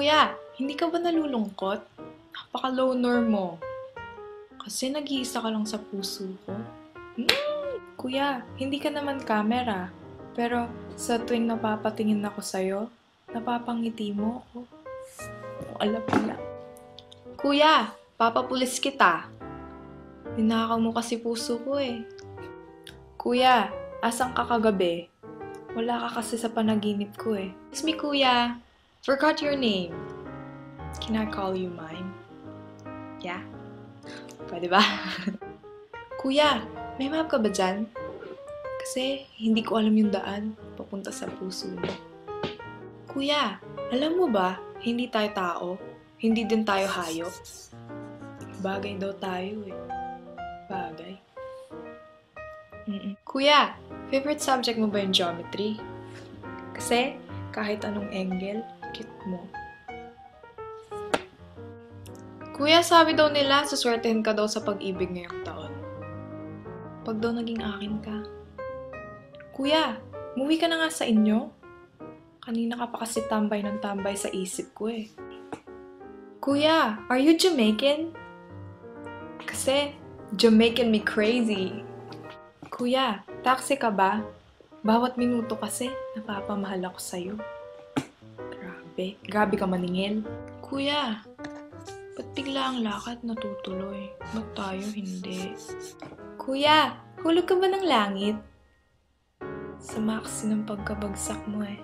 Kuya, hindi ka ba nalulungkot? Napaka-loner mo. Kasi nag-iisa ka lang sa puso ko. Kuya, hindi ka naman camera. Pero sa tuwing napapatingin ako sa'yo, napapangiti mo ako. Alam pala. Kuya, papapulis kita. Ninakaw mo kasi puso ko eh. Kuya, asan ka kagabi? Wala ka kasi sa panaginip ko eh. It's me, Kuya. Forgot your name. Can I call you mine? Yeah? Pwede ba? Kuya, may map ka ba dyan? Kasi hindi ko alam yung daan papunta sa puso mo. Kuya, alam mo ba, hindi tayo tao, hindi din tayo hayop. Bagay daw tayo eh. Bagay. Kuya, favorite subject mo ba yung geometry? Kasi kahit anong angle, cute mo. Kuya, sabi daw nila, suswertehin ka daw sa pag-ibig ngayong taon. Pag daw naging akin ka. Kuya, umuwi ka na nga sa inyo? Kanina ka pa kasi tambay ng tambay sa isip ko eh. Kuya, are you Jamaican? Kasi, Jamaican me crazy. Kuya, taxi ka ba? Bawat minuto kasi, napapamahal ako sa'yo. Grabe ka maningil. Kuya, ba't bigla ang lakad natutuloy? Ba't tayo hindi? Kuya, hulog ka ba ng langit? Sa maksi ng pagkabagsak mo eh.